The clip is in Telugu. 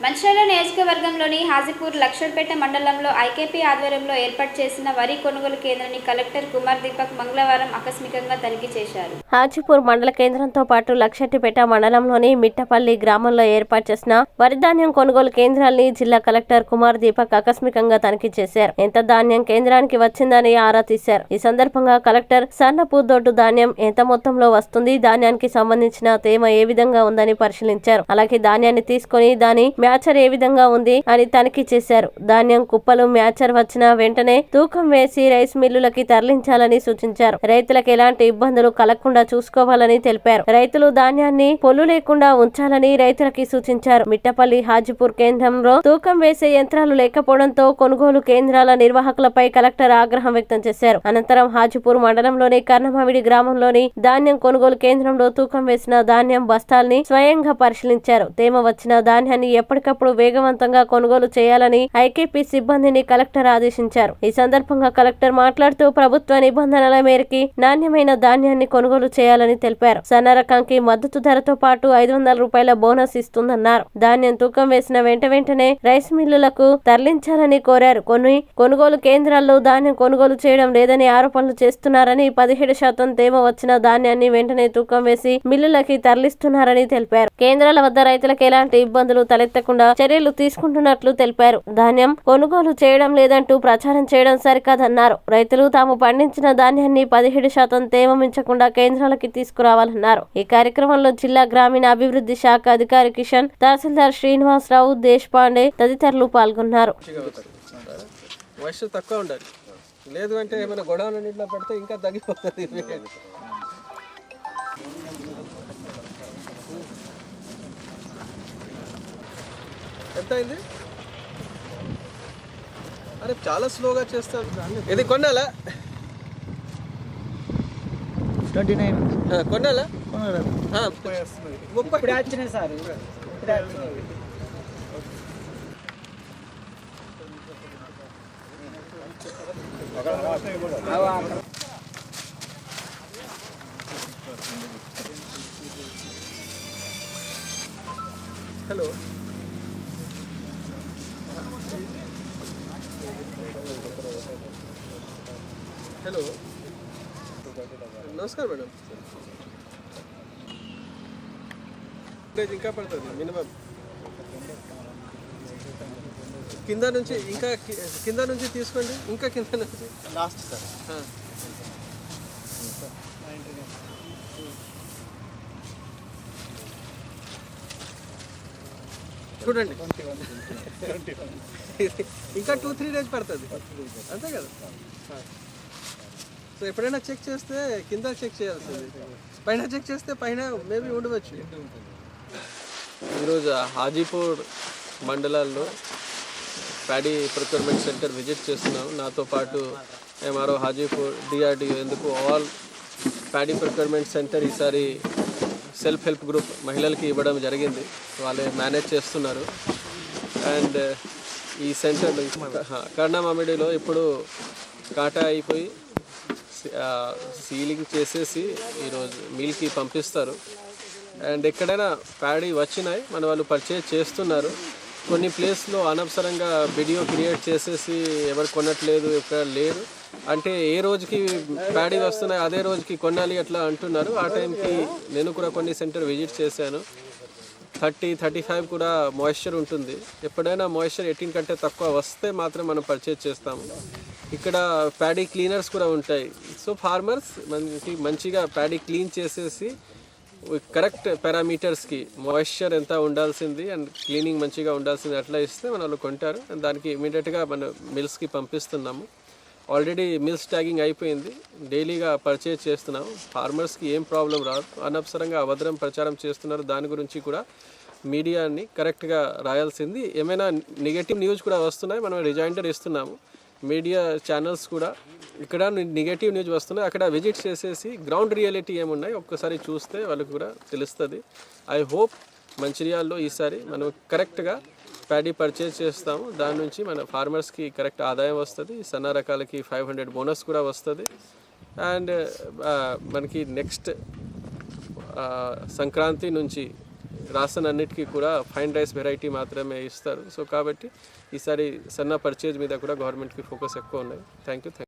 మంచిర్యాల నియోజకవర్గంలోని హాజీపూర్ లక్షర్పేట మండలంలో ఐకేపీ ఆధ్వర్యంలో ఏర్పాటు చేసిన వరి కొనుగోలు కేంద్రాన్ని కలెక్టర్ కుమార్ దీపక్ మంగళవారం ఆకస్మికంగా తనిఖీ చేశారు. హాజీపూర్ మండల కేంద్రంతో పాటు లక్షర్పేట మండలంలోని మిట్టపల్లి గ్రామంలో ఏర్పాటు చేసిన వరి ధాన్యం కొనుగోలు కేంద్రాన్ని జిల్లా కలెక్టర్ కుమార్ దీపక్ ఆకస్మికంగా తనిఖీ చేశారు. ఎంత ధాన్యం కేంద్రానికి వచ్చిందని ఆరా తీశారు. ఈ సందర్భంగా కలెక్టర్ సన్నపు దొడ్డు ధాన్యం ఎంత మొత్తంలో వస్తుంది, ధాన్యానికి సంబంధించిన తేమ ఏ విధంగా ఉందని పరిశీలించారు. అలాగే ధాన్యాన్ని తీసుకుని దాని మ్యాచర్ ఏ విధంగా ఉంది అని తనిఖీ చేశారు. ధాన్యం కుప్పలు మ్యాచర్ వచ్చిన వెంటనే తూకం వేసి రైస్ మిల్లులకి తరలించాలని సూచించారు. రైతులకు ఎలాంటి ఇబ్బందులు కలగకుండా చూసుకోవాలని తెలిపారు. రైతులు ధాన్యాన్ని పొల్లు లేకుండా ఉంచాలని రైతులకి సూచించారు. మిట్టపల్లి హాజీపూర్ కేంద్రంలో తూకం వేసే యంత్రాలు లేకపోవడంతో కొనుగోలు కేంద్రాల నిర్వాహకులపై కలెక్టర్ ఆగ్రహం వ్యక్తం చేశారు. అనంతరం హాజీపూర్ మండలంలోని కర్ణమావిడి గ్రామంలోని ధాన్యం కొనుగోలు కేంద్రంలో తూకం వేసిన ధాన్యం బస్తాల్ని స్వయంగా పరిశీలించారు. తేమ వచ్చిన ధాన్యాన్ని ఎప్పటికప్పుడు వేగవంతంగా కొనుగోలు చేయాలని ఐకేపీ సిబ్బందిని కలెక్టర్ ఆదేశించారు. ఈ సందర్భంగా కలెక్టర్ మాట్లాడుతూ ప్రభుత్వ నిబంధనల మేరకు నాణ్యమైన ధాన్యాన్ని కొనుగోలు చేయాలని తెలిపారు. సన్న రకానికి మద్దతు ధరతో పాటు 500 రూపాయల బోనస్ ఇస్తుందన్నారు. ధాన్యం తూకం వేసిన వెంటనే రైస్ మిల్లులకు తరలించాలని కోరారు. కొన్ని కొనుగోలు కేంద్రాల్లో ధాన్యం కొనుగోలు చేయడం లేదని ఆరోపణలు చేస్తున్నారని, 17% తేమ వచ్చిన ధాన్యాన్ని వెంటనే తూకం వేసి మిల్లులకి తరలిస్తున్నారని తెలిపారు. కేంద్రాల వద్ద రైతులకు ఎలాంటి ఇబ్బందులు తలెత్తకుండా చర్యలు తీసుకుంటున్నట్లు తెలిపారు. ధాన్యం కొనుగోలు చేయడం లేదంటూ ప్రచారం చేయడం సరికాదన్నారు. రైతులు తాము పండించిన ధాన్యాన్ని 17% తేమ మించకుండా కేంద్రాలకి తీసుకురావాలన్నారు. ఈ కార్యక్రమంలో జిల్లా గ్రామీణ అభివృద్ధి శాఖ అధికారి కిషన్, తహసీల్దార్ శ్రీనివాసరావు, దేశపాండే తదితరులు పాల్గొన్నారు. లేదు అంటే ఏమైనా గొడవలు నీటిలో పెడితే ఇంకా తగ్గిపోతుంది. ఎంత అయింది? అరే చాలా స్లోగా చేస్తారు. ఇది కొన్నాలా? 29 కొన్నాలా? 30 వచ్చినాయి సార్. హలో, హలో, నమస్కారం మేడం. ఇంకా పడుతుంది మినిమం కింద నుంచి, ఇంకా కింద నుంచి తీసుకోండి. ఇంకా కింద నుంచి లాస్ట్ సార్. చూడండి, ఇంకా 2-3 డేస్ పడుతుంది అంతే కదా. సో ఎప్పుడైనా చెక్ చేస్తే కింద చెక్ చేయాల్సింది, పైన చెక్ చేస్తే పైన మేబీ ఉండవచ్చు. ఈరోజు హాజీపూర్ మండలాల్లో ప్యాడీ ప్రొక్యూర్మెంట్ సెంటర్ విజిట్ చేస్తున్నాము. నాతో పాటు ఎంఆర్ఓ హాజీపూర్, డిఆర్డిఓ, ఎందుకు ఆల్ ప్యాడీ ప్రొక్యూర్మెంట్ సెంటర్ ఈసారి సెల్ఫ్ హెల్ప్ గ్రూప్ మహిళలకి ఇవ్వడం జరిగింది. వాళ్ళే మేనేజ్ చేస్తున్నారు. అండ్ ఈ సెంటర్ కర్ణమామిడిలో ఇప్పుడు కాటా అయిపోయి సీలింగ్ చేసేసి ఈరోజు మిల్కి పంపిస్తారు. అండ్ ఎక్కడైనా ప్యాడీ వచ్చినాయి మన వాళ్ళు పర్చేజ్ చేస్తున్నారు. కొన్ని ప్లేస్లో అనవసరంగా వీడియో క్రియేట్ చేసేసి ఎవరు కొనట్లేదు, ఎక్కడ లేరు అంటే ఏ రోజుకి ప్యాడీ వస్తున్నాయి అదే రోజుకి కొనాలి అట్లా అంటున్నారు. ఆ టైంకి నేను కూడా కొన్ని సెంటర్ విజిట్ చేశాను. 30-35 కూడా మాయిశ్చర్ ఉంటుంది. ఎప్పుడైనా మాయిశ్చర్ 18 కంటే తక్కువ వస్తే మాత్రం మనం పర్చేజ్ చేస్తాము. ఇక్కడ ప్యాడీ క్లీనర్స్ కూడా ఉంటాయి. సో ఫార్మర్స్ మనకి మంచిగా ప్యాడీ క్లీన్ చేసేసి కరెక్ట్ పారామీటర్స్కి మాయిశ్చర్ ఎంత ఉండాల్సింది అండ్ క్లీనింగ్ మంచిగా ఉండాల్సింది అట్లా ఇస్తే మన వాళ్ళు కొంటారు. అండ్ దానికి ఇమీడియట్గా మనం మిల్స్కి పంపిస్తున్నాము. ఆల్రెడీ మిల్స్ ట్యాగింగ్ అయిపోయింది, డైలీగా పర్చేజ్ చేస్తున్నాము. ఫార్మర్స్కి ఏం ప్రాబ్లం రాదు. అనవసరంగా అభద్రం ప్రచారం చేస్తున్నారు, దాని గురించి కూడా మీడియాని కరెక్ట్గా రాయాల్సింది. ఏమైనా నెగటివ్ న్యూస్ కూడా వస్తున్నాయి, మనం రిజైండర్ ఇస్తున్నాము. మీడియా ఛానల్స్ కూడా ఇక్కడ నెగటివ్ న్యూస్ వస్తున్నాయి, అక్కడ విజిట్ చేసేసి గ్రౌండ్ రియాలిటీ ఏమున్నాయి ఒక్కసారి చూస్తే వాళ్ళకి కూడా తెలుస్తుంది. ఐ హోప్ మంచిర్యాలలో ఈసారి మనం కరెక్ట్గా ప్యాడీ పర్చేజ్ చేస్తాము. దాని నుంచి మన ఫార్మర్స్కి కరెక్ట్ ఆదాయం వస్తుంది. సన్న రకాలకి 500 బోనస్ కూడా వస్తుంది. అండ్ మనకి నెక్స్ట్ సంక్రాంతి నుంచి రాషన్ అన్నిటికీ కూడా ఫైన్ రైస్ వెరైటీ మాత్రమే ఇస్తారు. సో కాబట్టి ఈసారి సన్న పర్చేజ్ మీద కూడా గవర్నమెంట్కి ఫోకస్ ఎక్కువ ఉన్నాయి. Thank you.